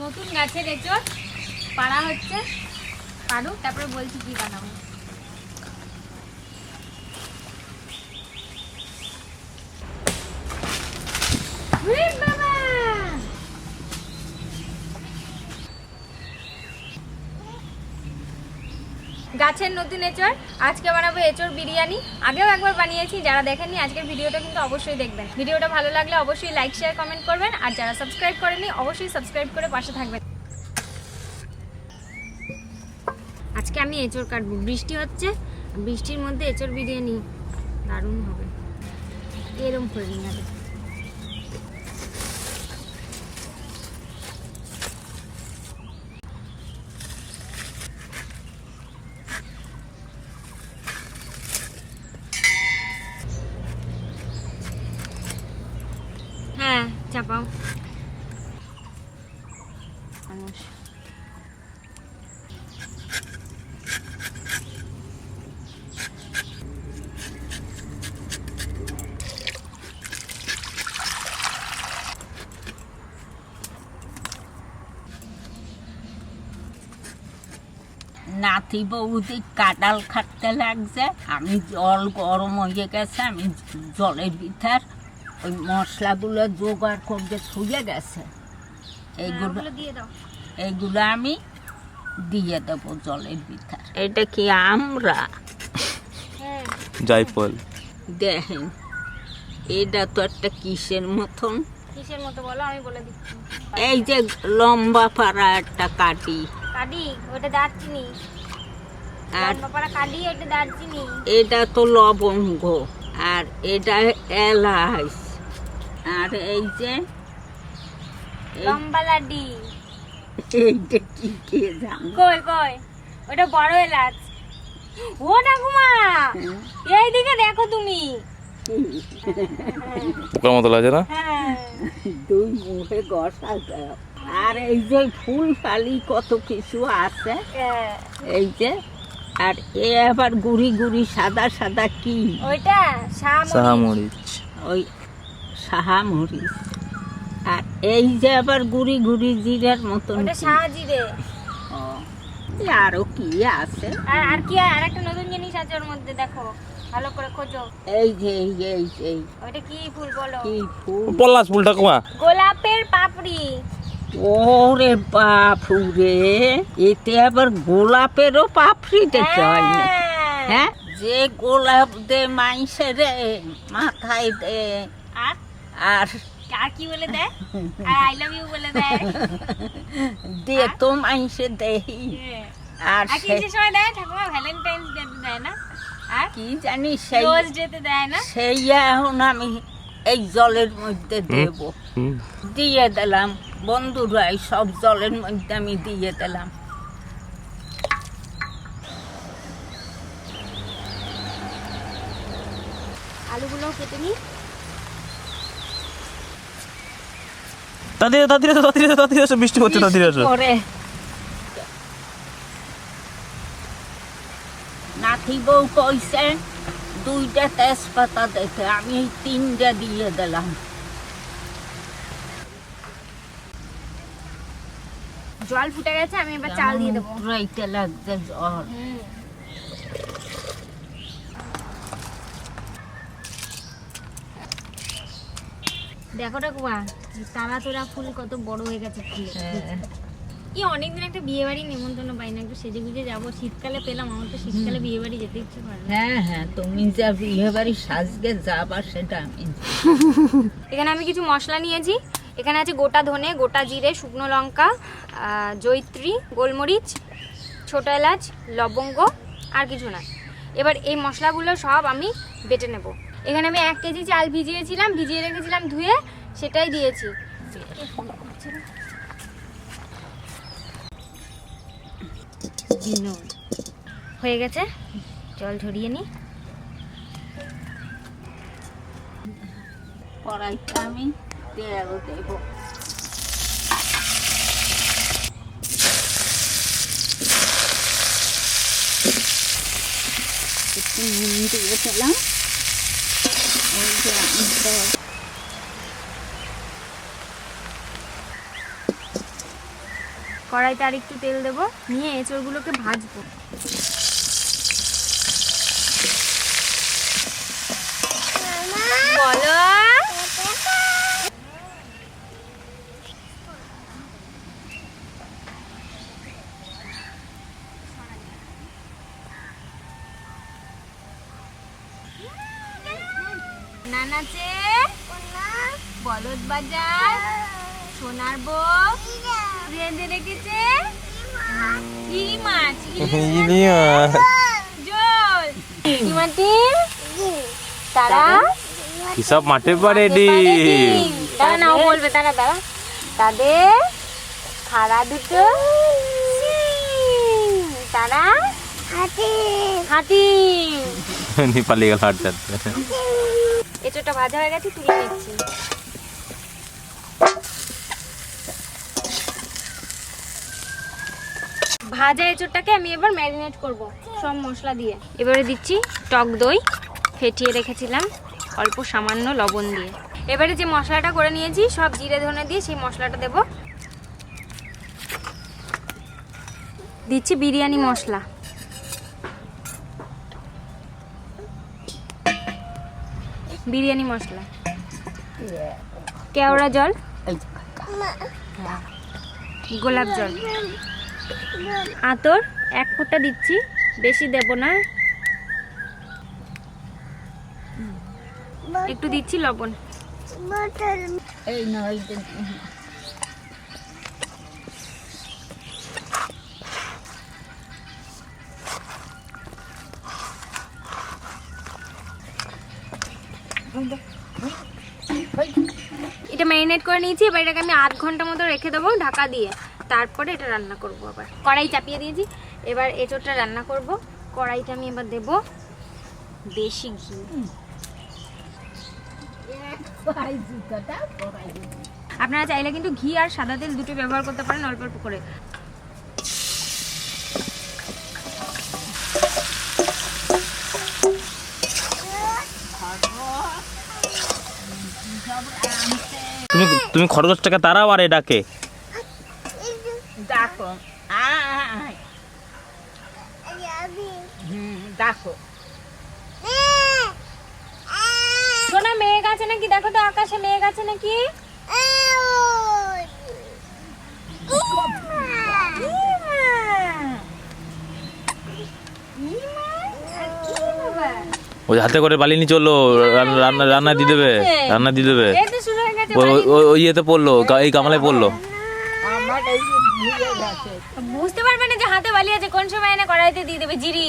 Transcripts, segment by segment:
নতুন গাছের এঁচড় পাড়া হচ্ছে, পাড়ুক তারপরে বলছি কি বানাবো। গাছের নতুন এঁচড়, আজকে বানাবো এঁচড় বিরিয়ানি। আগেও একবার বানিয়েছি, যারা দেখেননি আজকের ভিডিওটা কিন্তু অবশ্যই দেখবেন। ভিডিওটা ভালো লাগলে অবশ্যই লাইক শেয়ার কমেন্ট করবেন, আর যারা সাবস্ক্রাইব করেনি অবশ্যই সাবস্ক্রাইব করে পাশে থাকবেন। আজকে আমি এঁচড় কাটবো, বৃষ্টি হচ্ছে, বৃষ্টির মধ্যে এঁচড় বিরিয়ানি দারুণ হবে। এরম করে নিয়ে যাবে। হ্যাঁ চাপাও। নাতি বৌদি কাঁঠাল খাটতে লাগছে, আমি জল গরম হয়ে গেছে, আমি জলের ভিতর ওই মশলাগুলো জোগাড় করতে শুয়ে গেছে, এইগুলো আমি দিয়ে দেবো জলের ভিতর। এটা কি আমরা জায়ফল দেখেন, এটা তো একটা কিসের মতন, কিসের মতো বলো, আমি বলে দিচ্ছি। এই যে লম্বা পাড়া একটা কাটি, ওটা দারচিনি, এটা তো লবঙ্গ, আর এটা এলাচ, আর এই যে লম্বা লাডি, এইটা কি কে জানো? কই কই ওটা বড় এলাচ। ও ঠাকুমা এইদিকে দেখো তুমি, পোকার মতো লাগে না? দুই মুখে গসা দাও। আর এই যে ফুল ফালি কত কিছু আছে, এই যে, আর এ আবার গুড়ি গুড়ি সাদা সাদা কি, ওইটা শাহমরিচ, ওই শাহমরিচ। আর এই যে আবার গুড়ি গুড়ি জিরার মতন, ওটা শাহজিরে। আরো কি আছে, আর কি আর একটা নতুন জিনিস আছে ওর মধ্যে, দেখো ভালো করে খোঁজো। এই যে এই যে এই যে ওইটা কি ফুল বলো? কি ফুল? পলাশ ফুল ঠাকুমা। গোলাপের পাপড়ি। ওরে বাপুরে, এতে আবার গোলাপেরও পাপড়ি দেখতে হয় না? হ্যাঁ, যে গোলাপ দে মাইসে রে মাথায় দে, আর আর আর কি বলে দেয়? আর আই লাভ ইউ বলে দেয়। দে তো মাইসে দেই। আর কিসের সময় দেয় ঠাকুমা? ভ্যালেন্টাইন্স ডে তে দেয় না? আর কি জানি সেই রোজ ডে তে দেয় না? সেই এখন আমি এই জলের মধ্যে দেব, দিয়ে দিলাম বন্ধুরা, এই সব জলের মধ্যে আমি দিয়ে দিলাম। আলুগুলো কেটে নি। তাড়াতাড়ি এসো, বৃষ্টি হচ্ছে, তাড়াতাড়ি এসো। নাতি বউ কইছে 2টা তেজপাতা দিতে, আমি 3টা দিয়ে দিলাম। জল ফুটে গেছে, আমি এবার চাল দিয়ে দেবো। রাইতে লাগছে জল। দেখো ঠাকুমা, তারা তোরা ফুল কত বড় হয়ে গেছে ফুলে। এই অনেকদিন একটা বিয়ে বাড়ি নেমন্তন্ন পাই না, একটু সেজে গুজে যাবো। শীতকালে পেলাম, আমার তো শীতকালে বিয়ে বাড়ি যেতে ইচ্ছে করে। হ্যাঁ হ্যাঁ, তুমি যা বিয়ে বাড়ি সাজগে যাবা সেটা আমি। এখানে আমি কিছু মশলা নিয়েছি। এখানে আছে গোটা ধনে, গোটা জিরে, শুকনো লঙ্কা, জয়িত্রী, গোলমরিচ, ছোট এলাচ, লবঙ্গ, আর কিছু না। এবার এই মশলাগুলো সব আমি বেটে নেব। এখানে আমি 1 কেজি চাল ভিজিয়ে রেখেছিলাম ধুয়ে, সেটাই দিয়েছি। হয়ে গেছে, জল ঝরিয়ে নি। কড়াইতে আমি তেল দেব। একটু নুন দিয়ে দিলাম। ওই যে কড়াইতে আর একটু তেল দেবো, নিয়ে এঁচড়গুলোকে ভাজবো। বলো। নানাচে বলদ বাজার সোনার বউ রেঁধে রেখেছে ইলি মাছ জল মাটির তারা কি সব মাঠে পড়ে ডিম। তারা নাও বলবে, তারা দাঁড়া, তাদের খাড়া দুটো তারা হাতি হাতি পালিয়ে গেল হাঁটতে। এঁচোড়টা ভাজা হয়ে গেছে, তুলে নিচ্ছি। ভাজা এঁচোড়টাকে আমি এবার ম্যারিনেট করব সব মশলা দিয়ে। এবারে দিচ্ছি টক দই ফেটিয়ে রেখেছিলাম অল্প সামান্য লবণ দিয়ে। এবারে যে মশলাটা করে নিয়েছি সব জিরে ধনে দিয়ে সেই মশলাটা দেব। দিচ্ছি বিরিয়ানি মশলা, বিরিয়ানি মশলা, কেওড়া জল, গোলাপ জল, আতর 1 ফোঁটা দিচ্ছি, বেশি দেব না। একটু দিচ্ছি লবণ। এই নয় এটা ম্যারিনেট করে নিয়েছি। এবার এটাকে আমি 8 ঘন্টা মতো রেখে দেবো ঢাকা দিয়ে, তারপরে এটা রান্না করব। আবার কড়াই চাপিয়ে দিয়েছি, এবার এঁচোড়টা রান্না করব। কড়াইটা আমি এবার দেব দেশি ঘি। আপনারা চাইলে কিন্তু ঘি আর সাদা তেল দুটো ব্যবহার করতে পারেন অল্প অল্প করে। তুমি খরগোশটাকে তারাও আর ডাকে দেখো দেখো সোনা মেঘ আছে নাকি, দেখো তো আকাশে মেঘ আছে নাকি। ওই হাতে করে বালি নিয়ে চললো, রান্না দিয়ে দেবে, রান্না দিয়ে দেবে। ওই ইয়েতে পড়লো, এই গামলায় পড়লো। বুঝতে পারবে না যে হাতে বালি আছে, কোন সময় এনে কড়াইতে দিয়ে দেবে জিরি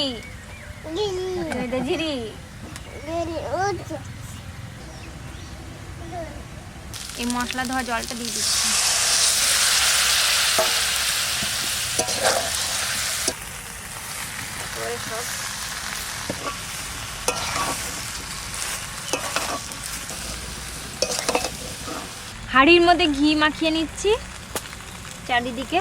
জিরি। এই মশলা ধোয়া জলটা দিয়ে দিচ্ছি। হাঁড়ির মধ্যে ঘি মাখিয়ে নিচ্ছি চারিদিকে।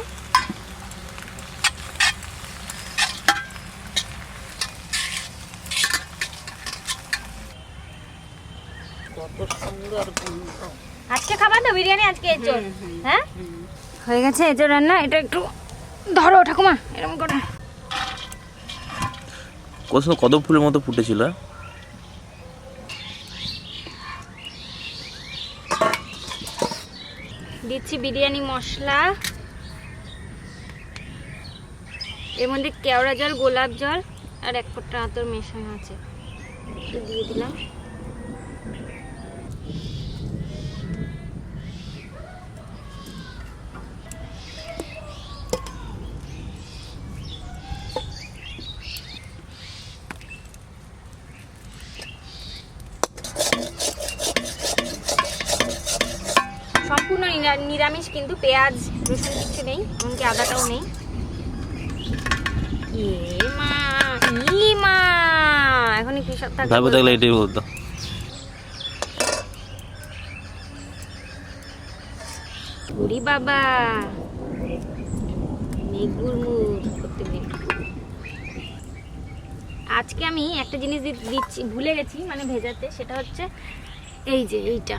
আজকে খাবার তো বিরিয়ানি, আজকে এঁচোড়। হ্যাঁ হয়ে গেছে এঁচোড় রান্না। এটা একটু ধরো ঠাকুমা, এরকম করে। কত ফুলের মতো ফুটেছিল। দিচ্ছি বিরিয়ানি মশলা, এর মধ্যে কেওড়া জল, গোলাপ জল আর 1 ফোঁটা আতর মেশানো আছে, একটু দিয়ে দিলাম। সম্পূর্ণ নিরামিষ, কিন্তু পেঁয়াজ রসুন কিছু নেই, এমনকি আদাটাও নেই। এখনই কি সব থাকবে ভাবো দেখলে এটাই বলতো। ওরে বাবা, মেঘুরমুর করতে দিন। আজকে আমি একটা জিনিস দিচ্ছি, ভুলে গেছি মানে ভেজাতে, সেটা হচ্ছে এই যে এইটা,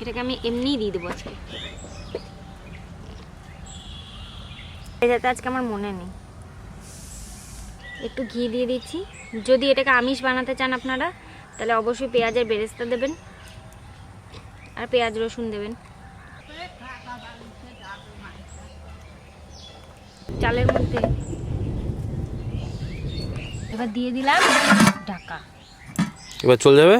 এটাকে আমি এমনিই দিয়ে দেবো আজকে। যাতে আজকে আমার মনে নেই। একটু ঘি দিয়ে দিচ্ছি। যদি এটাকে আমিষ বানাতে চান আপনারা তাহলে অবশ্যই পেঁয়াজের বেরেস্তা দেবেন আর পেঁয়াজ রসুন দেবেন। চালের মধ্যে এবার দিয়ে দিলাম ঢাকা। এবার চলে যাবে।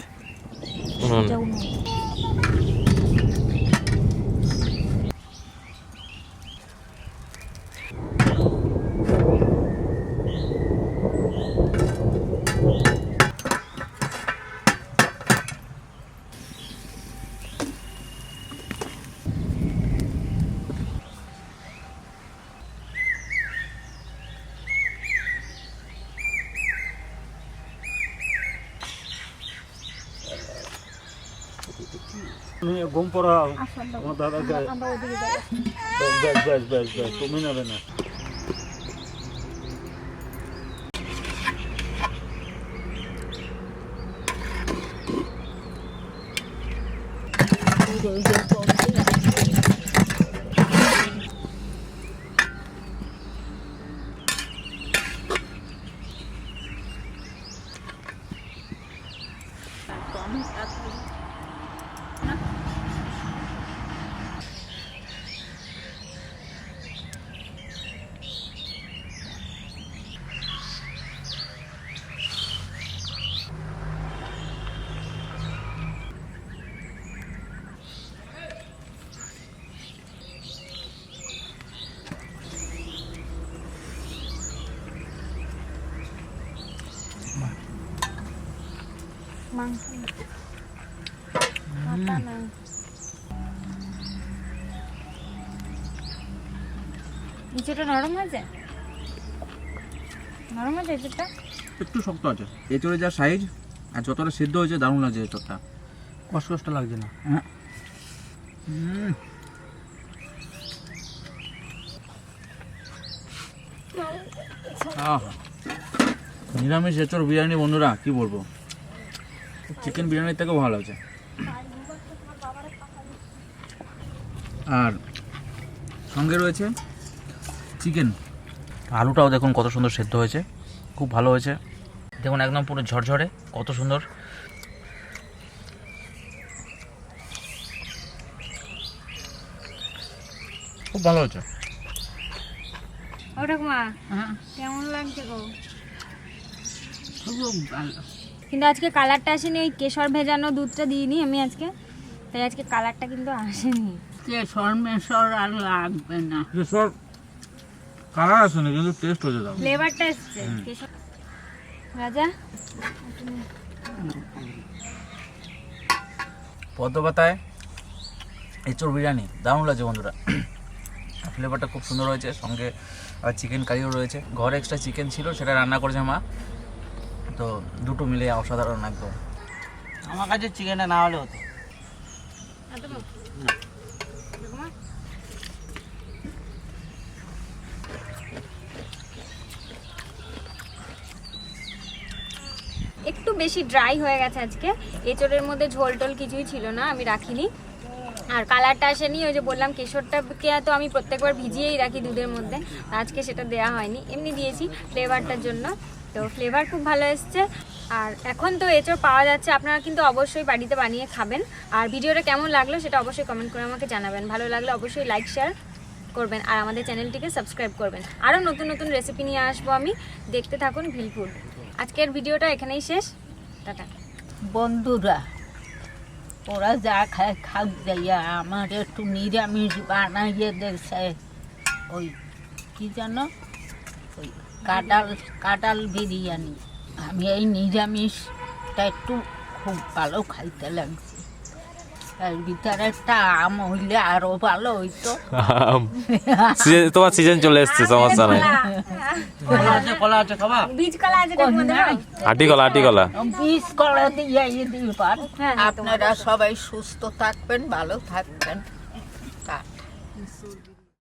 ঘুম পড়াও আমার দাদাকে। ব্যাস তুমি নেবে না। মাংস নিচেটা নরম হয়েছে, নরম হয়েছে এঁচড়টা। একটু শক্ত আছে। এঁচড়ে যা সাইজ আর যতটা সিদ্ধ হয়েছে দারুণ লাগছে এঁচড়টা, কষ্ট লাগছে না। হ্যাঁ। নিরামিষ এঁচড় বিরিয়ানি বন্ধুরা কি বলবো, চিকেন বিরিয়ানির থেকেও ভালো আছে। আর সঙ্গে রয়েছে চিকেন। আলুটাও দেখুন কত সুন্দর সেদ্ধ হয়েছে, খুব ভালো হয়েছে। দেখুন একদম পুরো ঝরঝরে, কত সুন্দর। খুব ভালো হয়েছে। ও ঠাকুমা কেমন লাগছে গো? খুব ভালো। কিন্তু আজকে কালারটা আসেনি, ওই কেশর ভেজানো দুধটা দিইনি আমি আজকে, তাই আজকে কালারটা কিন্তু আসেনি। কেশর মেশর আর লাগবে না। সব কালার আসে না কিন্তু টেস্ট হয়ে যাবে। ফ্লেভারটা এসছে কেশর। রাজা পদ্মপাতায় এঁচড় বিরিয়ানি দারুণ লাগছে বন্ধুরা। ফ্লেভারটা খুব সুন্দর হয়েছে, সঙ্গে চিকেন কারিও রয়েছে। ঘরে এক্সট্রা চিকেন ছিল, সেটা রান্না করেছে মা, তো দুটো মিলে অসাধারণ একদম। আমার কাছে চিকেনটা না হলে হতো। একটু বেশি ড্রাই হয়ে গেছে আজকে। এঁচড়ের মধ্যে ঝোল টোল কিছুই ছিল না, আমি রাখিনি। আর কালারটা আসেনি, ওই যে বললাম কেশরটাকে তো আমি প্রত্যেকবার ভিজিয়েই রাখি দুধের মধ্যে, আজকে সেটা দেওয়া হয়নি, এমনি দিয়েছি ফ্লেভারটার জন্য। তো ফ্লেভার খুব ভালো এসছে। আর এখন তো এঁচড় পাওয়া যাচ্ছে, আপনারা কিন্তু অবশ্যই বাড়িতে বানিয়ে খাবেন। আর ভিডিওটা কেমন লাগলো সেটা অবশ্যই কমেন্ট করে আমাকে জানাবেন। ভালো লাগলে অবশ্যই লাইক শেয়ার করবেন আর আমাদের চ্যানেলটিকে সাবস্ক্রাইব করবেন। আরও নতুন নতুন রেসিপি নিয়ে আসবো আমি, দেখতে থাকুন ভিলফুড। আজকের ভিডিওটা এখানেই শেষ, টাটা। বন্ধুরা ওরা যা খায় খাক যাইয়া, আমার একটু নিরামিষ বানাইয়ে দিয়েছে। ওই কি জানো, ওই কাঁঠাল বিরিয়ানি। আমি এই নিরামিষটা একটু খুব ভালো খাইতে লাগছে। এর ভিতরে একটা আম হইলে আরো ভালো হইতো। তোমার সিজন চলে এসছে, সমস্যা নাই। কলা আছে খাবা? বীজ কলা আছে ঠাকুমা, দেবো? আটি কলা বীজ কলা দিয়ে দিবার। হ্যাঁ, আপনারা সবাই সুস্থ থাকবেন, ভালো থাকবেন।